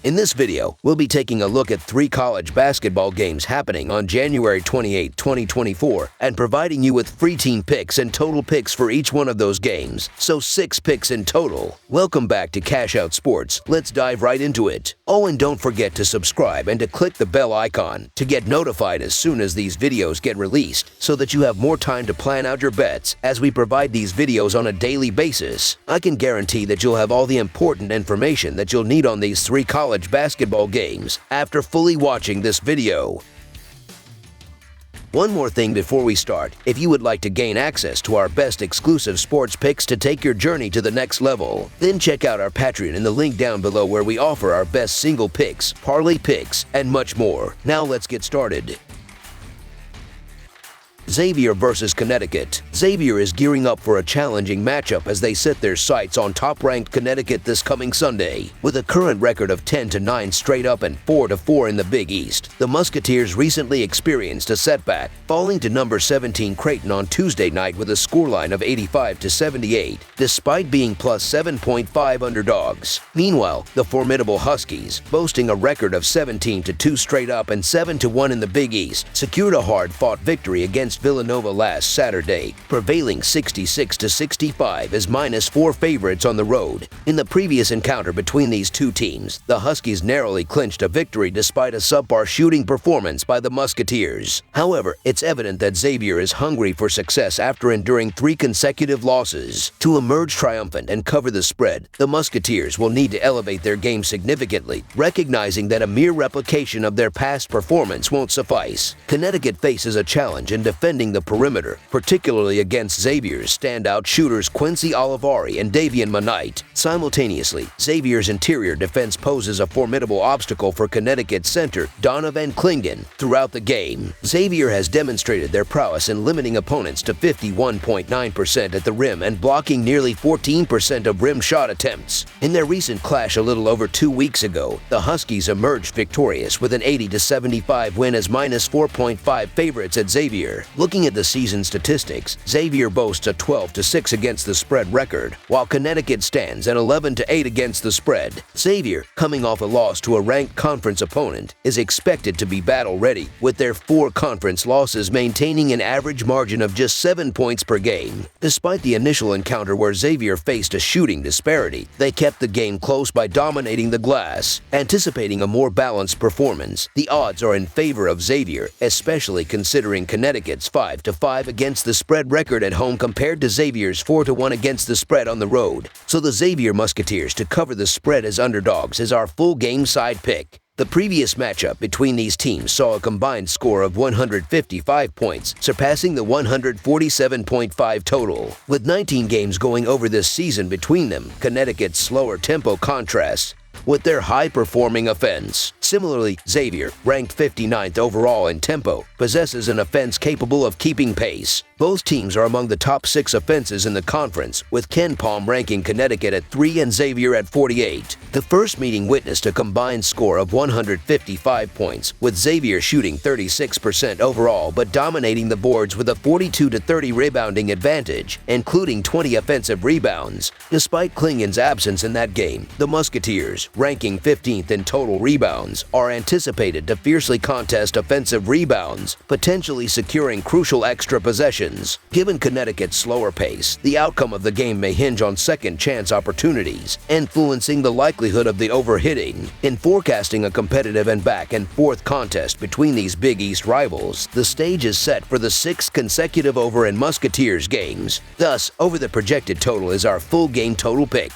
In this video, we'll be taking a look at 3 college basketball games happening on January 28, 2024, and providing you with free team picks and total picks for each one of those games, so 6 picks in total. Welcome back to Cash Out Sports. Let's dive right into it. Oh, and don't forget to subscribe and to click the bell icon to get notified as soon as these videos get released, so that you have more time to plan out your bets as we provide these videos on a daily basis. I can guarantee that you'll have all the important information that you'll need on these 3 college basketball games after fully watching this video. One more thing before we start, if you would like to gain access to our best exclusive sports picks to take your journey to the next level, then check out our Patreon in the link down below where we offer our best single picks, parlay picks, and much more. Now let's get started. Xavier versus Connecticut. Xavier is gearing up for a challenging matchup as they set their sights on top-ranked Connecticut this coming Sunday. With a current record of 10-9 straight up and 4-4 in the Big East, the Musketeers recently experienced a setback, falling to number 17 Creighton on Tuesday night with a scoreline of 85-78, despite being plus 7.5 underdogs. Meanwhile, the formidable Huskies, boasting a record of 17-2 straight up and 7-1 in the Big East, secured a hard-fought victory against Villanova last Saturday, prevailing 66-65 as -4 favorites on the road. In the previous encounter between these two teams, the Huskies narrowly clinched a victory despite a subpar shooting performance by the Musketeers. However, it's evident that Xavier is hungry for success after enduring 3 consecutive losses. To emerge triumphant and cover the spread, the Musketeers will need to elevate their game significantly, recognizing that a mere replication of their past performance won't suffice. Connecticut faces a challenge in defending the perimeter, particularly against Xavier's standout shooters Quincy Olivari and Davian Monite. Simultaneously, Xavier's interior defense poses a formidable obstacle for Connecticut center Donovan Clingan throughout the game. Xavier has demonstrated their prowess in limiting opponents to 51.9% at the rim and blocking nearly 14% of rim shot attempts. In their recent clash a little over 2 weeks ago, the Huskies emerged victorious with an 80-75 win as -4.5 favorites at Xavier. Looking at the season statistics, Xavier boasts a 12-6 against the spread record, while Connecticut stands at 11-8 against the spread. Xavier, coming off a loss to a ranked conference opponent, is expected to be battle-ready, with their 4 conference losses maintaining an average margin of just 7 points per game. Despite the initial encounter where Xavier faced a shooting disparity, they kept the game close by dominating the glass. Anticipating a more balanced performance, the odds are in favor of Xavier, especially considering Connecticut's 5-5 against the spread record at home compared to Xavier's 4-1 against the spread on the road. So the Xavier Musketeers to cover the spread as underdogs is our full game side pick. The previous matchup between these teams saw a combined score of 155 points, surpassing the 147.5 total. With 19 games going over this season between them, Connecticut's slower tempo contrasts with their high-performing offense. Similarly, Xavier, ranked 59th overall in tempo, possesses an offense capable of keeping pace. Both teams are among the top 6 offenses in the conference, with Ken Palm ranking Connecticut at 3 and Xavier at 48. The first meeting witnessed a combined score of 155 points, with Xavier shooting 36% overall but dominating the boards with a 42-30 rebounding advantage, including 20 offensive rebounds. Despite Clingan's absence in that game, the Musketeers, ranking 15th in total rebounds, are anticipated to fiercely contest offensive rebounds, potentially securing crucial extra possessions. Given Connecticut's slower pace, the outcome of the game may hinge on second-chance opportunities, influencing the likelihood of the overhitting. In forecasting a competitive and back-and-forth contest between these Big East rivals, the stage is set for the 6th consecutive over in Musketeers games. Thus, over the projected total is our full game total pick.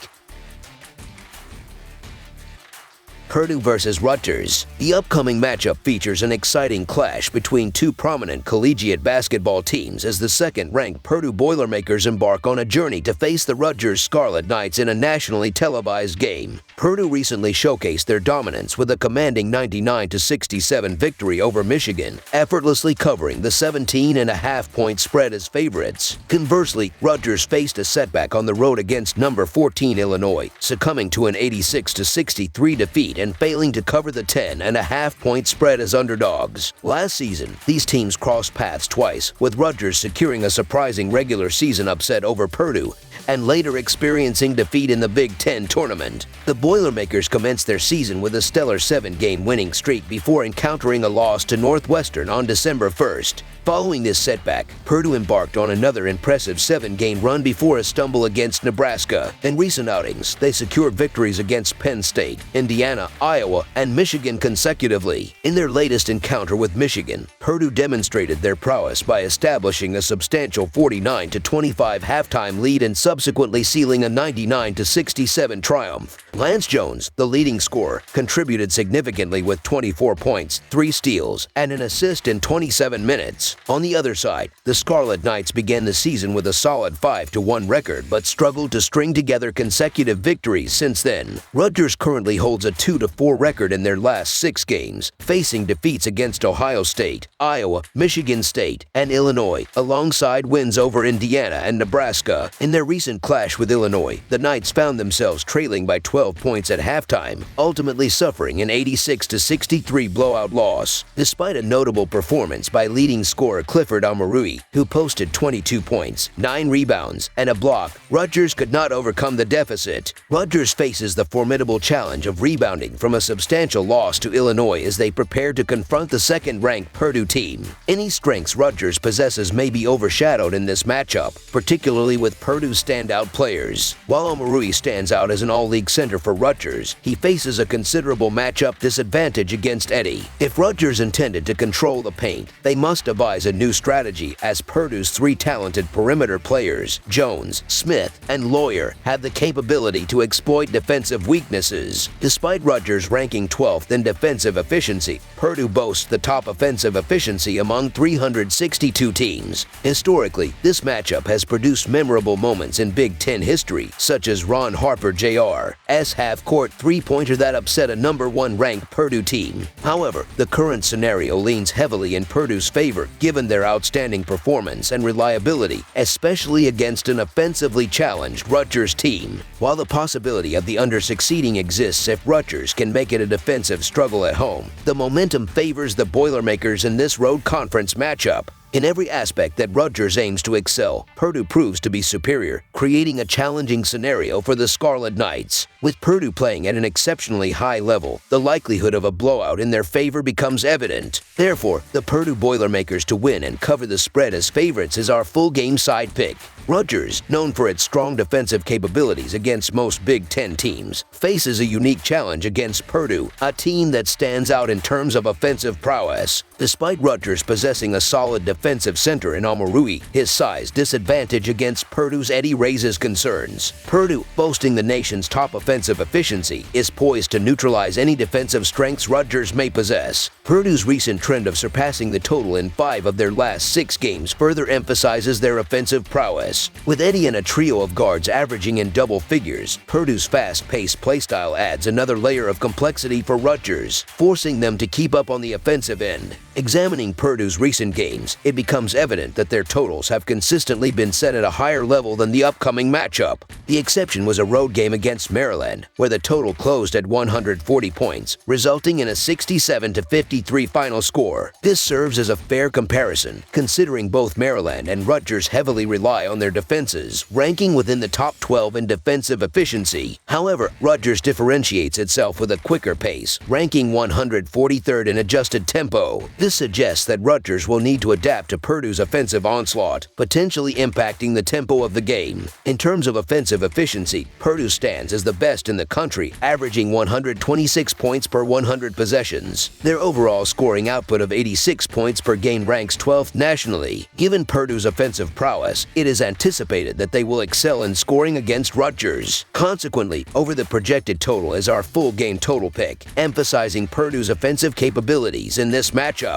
Purdue versus Rutgers. The upcoming matchup features an exciting clash between 2 prominent collegiate basketball teams as the second-ranked Purdue Boilermakers embark on a journey to face the Rutgers Scarlet Knights in a nationally televised game. Purdue recently showcased their dominance with a commanding 99-67 victory over Michigan, effortlessly covering the 17.5-point spread as favorites. Conversely, Rutgers faced a setback on the road against number 14 Illinois, succumbing to an 86-63 defeat and failing to cover the 10.5-point spread as underdogs. Last season, these teams crossed paths twice, with Rutgers securing a surprising regular season upset over Purdue and later experiencing defeat in the Big Ten tournament. The Boilermakers commenced their season with a stellar 7-game winning streak before encountering a loss to Northwestern on December 1st. Following this setback, Purdue embarked on another impressive 7-game run before a stumble against Nebraska. In recent outings, they secured victories against Penn State, Indiana, Iowa, and Michigan consecutively. In their latest encounter with Michigan, Purdue demonstrated their prowess by establishing a substantial 49-25 halftime lead and subsequently sealing a 99-67 triumph. Lance Jones, the leading scorer, contributed significantly with 24 points, 3 steals, and an assist in 27 minutes. On the other side, the Scarlet Knights began the season with a solid 5-1 record but struggled to string together consecutive victories since then. Rutgers currently holds a 2-4 record in their last 6 games, facing defeats against Ohio State, Iowa, Michigan State, and Illinois, alongside wins over Indiana and Nebraska. In their recent clash with Illinois, the Knights found themselves trailing by 12 points at halftime, ultimately suffering an 86-63 blowout loss. Despite a notable performance by leading scorer Clifford Amarui, who posted 22 points, 9 rebounds, and a block, Rutgers could not overcome the deficit. Rutgers faces the formidable challenge of rebounding from a substantial loss to Illinois as they prepare to confront the second-ranked Purdue team. Any strengths Rutgers possesses may be overshadowed in this matchup, particularly with Purdue's standout players. While Amarui stands out as an all-league center for Rutgers, he faces a considerable matchup disadvantage against Eddy. If Rutgers intended to control the paint, they must devise a new strategy, as Purdue's 3 talented perimeter players, Jones, Smith, and Lawyer, have the capability to exploit defensive weaknesses. Despite Rutgers ranking 12th in defensive efficiency, Purdue boasts the top offensive efficiency among 362 teams. Historically, this matchup has produced memorable moments in Big Ten history, such as Ron Harper Jr.'s half-court three-pointer that upset a number 1 ranked Purdue team. However, the current scenario leans heavily in Purdue's favor, given their outstanding performance and reliability, especially against an offensively challenged Rutgers team. While the possibility of the under-succeeding exists if Rutgers can make it a defensive struggle at home, the momentum favors the Boilermakers in this road conference matchup. In every aspect that Rutgers aims to excel, Purdue proves to be superior, creating a challenging scenario for the Scarlet Knights. With Purdue playing at an exceptionally high level, the likelihood of a blowout in their favor becomes evident. Therefore, the Purdue Boilermakers to win and cover the spread as favorites is our full-game side pick. Rutgers, known for its strong defensive capabilities against most Big Ten teams, faces a unique challenge against Purdue, a team that stands out in terms of offensive prowess. Despite Rutgers possessing a solid defensive center in Amarui, his size disadvantage against Purdue's Eddy raises concerns. Purdue, boasting the nation's top offensive efficiency, is poised to neutralize any defensive strengths Rutgers may possess. Purdue's recent trend of surpassing the total in 5 of their last 6 games further emphasizes their offensive prowess. With Eddy and a trio of guards averaging in double figures, Purdue's fast-paced playstyle adds another layer of complexity for Rutgers, forcing them to keep up on the offensive end. Examining Purdue's recent games, it becomes evident that their totals have consistently been set at a higher level than the upcoming matchup. The exception was a road game against Maryland, where the total closed at 140 points, resulting in a 67-53 final score. This serves as a fair comparison, considering both Maryland and Rutgers heavily rely on their defenses, ranking within the top 12 in defensive efficiency. However, Rutgers differentiates itself with a quicker pace, ranking 143rd in adjusted tempo. This suggests that Rutgers will need to adapt to Purdue's offensive onslaught, potentially impacting the tempo of the game. In terms of offensive efficiency, Purdue stands as the best in the country, averaging 126 points per 100 possessions. Their overall scoring output of 86 points per game ranks 12th nationally. Given Purdue's offensive prowess, it is anticipated that they will excel in scoring against Rutgers. Consequently, over the projected total is our full game total pick, emphasizing Purdue's offensive capabilities in this matchup.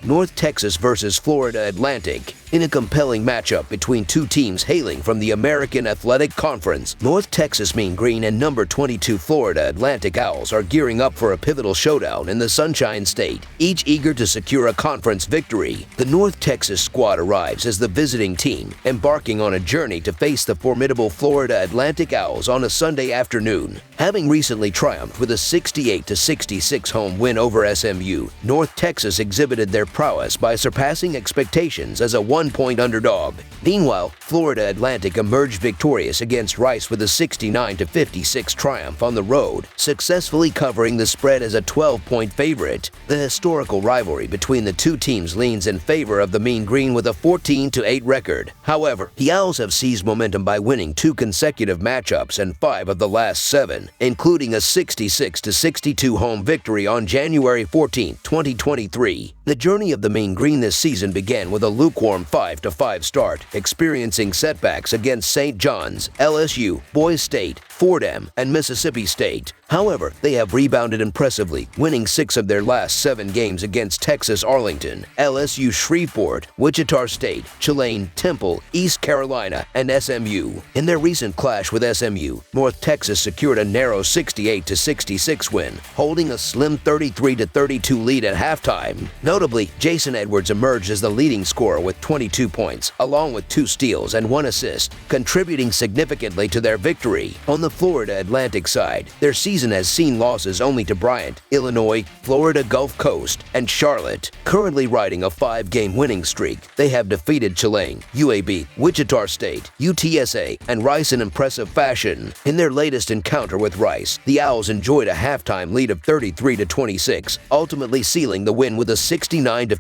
North Texas versus Florida Atlantic. In a compelling matchup between two teams hailing from the American Athletic Conference, North Texas Mean Green and number 22 Florida Atlantic Owls are gearing up for a pivotal showdown in the Sunshine State, each eager to secure a conference victory. The North Texas squad arrives as the visiting team, embarking on a journey to face the formidable Florida Atlantic Owls on a Sunday afternoon. Having recently triumphed with a 68-66 home win over SMU, North Texas exhibited their prowess by surpassing expectations as a 1 1-point underdog. Meanwhile, Florida Atlantic emerged victorious against Rice with a 69-56 triumph on the road, successfully covering the spread as a 12-point favorite. The historical rivalry between the two teams leans in favor of the Mean Green with a 14-8 record. However, the Owls have seized momentum by winning 2 consecutive matchups and 5 of the last 7, including a 66-62 home victory on January 14, 2023. The journey of the Mean Green this season began with a lukewarm 5-5 start, experiencing setbacks against St. John's, LSU, Boise State, Fordham, and Mississippi State. However, they have rebounded impressively, winning 6 of their last 7 games against Texas Arlington, LSU Shreveport, Wichita State, Tulane, Temple, East Carolina, and SMU. In their recent clash with SMU, North Texas secured a narrow 68-66 win, holding a slim 33-32 lead at halftime. Notably, Jason Edwards emerged as the leading scorer with 22 points, along with 2 steals and 1 assist, contributing significantly to their victory. On the Florida Atlantic side, their season has seen losses only to Bryant, Illinois, Florida Gulf Coast, and Charlotte. Currently riding a 5-game winning streak, they have defeated Tulane, UAB, Wichita State, UTSA, and Rice in impressive fashion. In their latest encounter with Rice, the Owls enjoyed a halftime lead of 33-26, ultimately sealing the win with a 69-56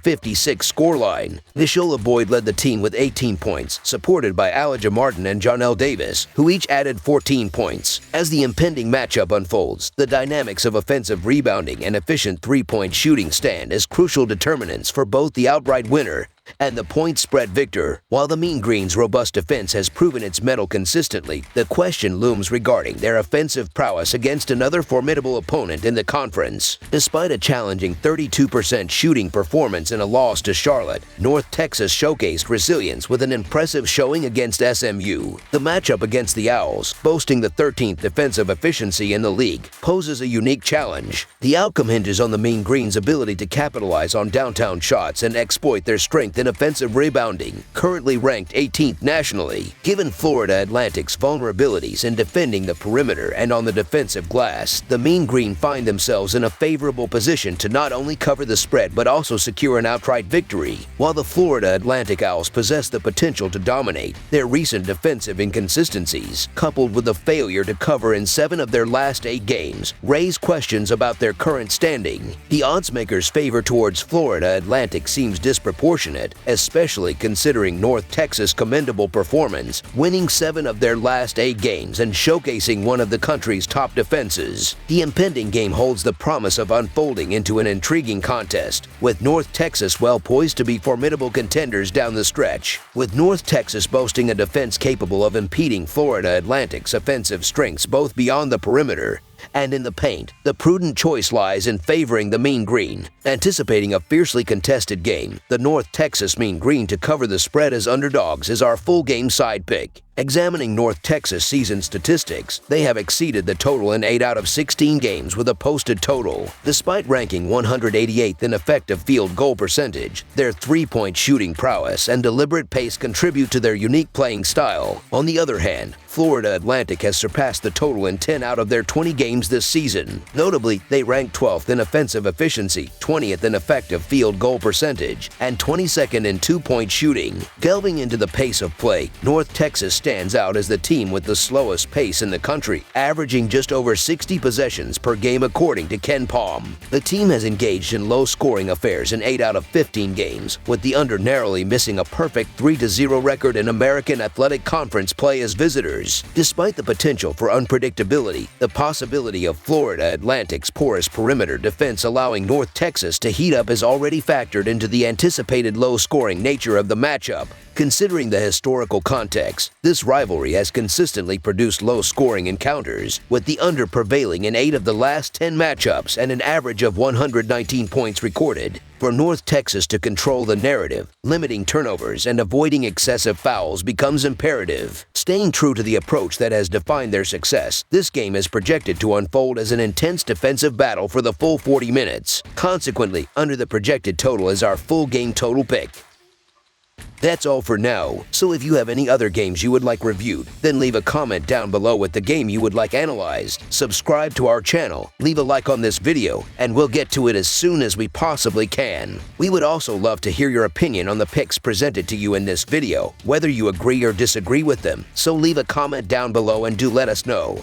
scoreline. Nishola Boyd led the team with 18 points, supported by Elijah Martin and Jonell Davis, who each added 14 points. As the impending matchup unfolds, the dynamics of offensive rebounding and efficient 3-point shooting stand as crucial determinants for both the outright winner and the point spread victor. While the Mean Green's robust defense has proven its mettle consistently, the question looms regarding their offensive prowess against another formidable opponent in the conference. Despite a challenging 32% shooting performance in a loss to Charlotte, North Texas showcased resilience with an impressive showing against SMU. The matchup against the Owls, boasting the 13th defensive efficiency in the league, poses a unique challenge. The outcome hinges on the Mean Green's ability to capitalize on downtown shots and exploit their strength in offensive rebounding, currently ranked 18th nationally. Given Florida Atlantic's vulnerabilities in defending the perimeter and on the defensive glass, the Mean Green find themselves in a favorable position to not only cover the spread but also secure an outright victory. While the Florida Atlantic Owls possess the potential to dominate, their recent defensive inconsistencies, coupled with the failure to cover in 7 of their last 8 games, raise questions about their current standing. The oddsmakers' favor towards Florida Atlantic seems disproportionate, especially considering North Texas' commendable performance, winning 7 of their last 8 games and showcasing one of the country's top defenses. The impending game holds the promise of unfolding into an intriguing contest, with North Texas well poised to be formidable contenders down the stretch. With North Texas boasting a defense capable of impeding Florida Atlantic's offensive strengths both beyond the perimeter and in the paint, the prudent choice lies in favoring the Mean Green. Anticipating a fiercely contested game, the North Texas Mean Green to cover the spread as underdogs is our full game side pick. Examining North Texas season statistics, they have exceeded the total in 8 out of 16 games with a posted total. Despite ranking 188th in effective field goal percentage, their 3-point shooting prowess and deliberate pace contribute to their unique playing style. On the other hand, Florida Atlantic has surpassed the total in 10 out of their 20 games this season. Notably, they rank 12th in offensive efficiency, 20th in effective field goal percentage, and 22nd in 2-point shooting. Delving into the pace of play, North Texas stands out as the team with the slowest pace in the country, averaging just over 60 possessions per game according to Ken Palm. The team has engaged in low-scoring affairs in 8 out of 15 games, with the under narrowly missing a perfect 3-0 record in American Athletic Conference play as visitors. Despite the potential for unpredictability, the possibility of Florida Atlantic's porous perimeter defense allowing North Texas to heat up is already factored into the anticipated low-scoring nature of the matchup. Considering the historical context, this rivalry has consistently produced low-scoring encounters, with the under prevailing in 8 of the last 10 matchups and an average of 119 points recorded. For North Texas to control the narrative, limiting turnovers and avoiding excessive fouls becomes imperative. Staying true to the approach that has defined their success, this game is projected to unfold as an intense defensive battle for the full 40 minutes. Consequently, under the projected total is our full game total pick. That's all for now, so if you have any other games you would like reviewed, then leave a comment down below with the game you would like analyzed. Subscribe to our channel, leave a like on this video, and we'll get to it as soon as we possibly can. We would also love to hear your opinion on the picks presented to you in this video, whether you agree or disagree with them, so leave a comment down below and do let us know.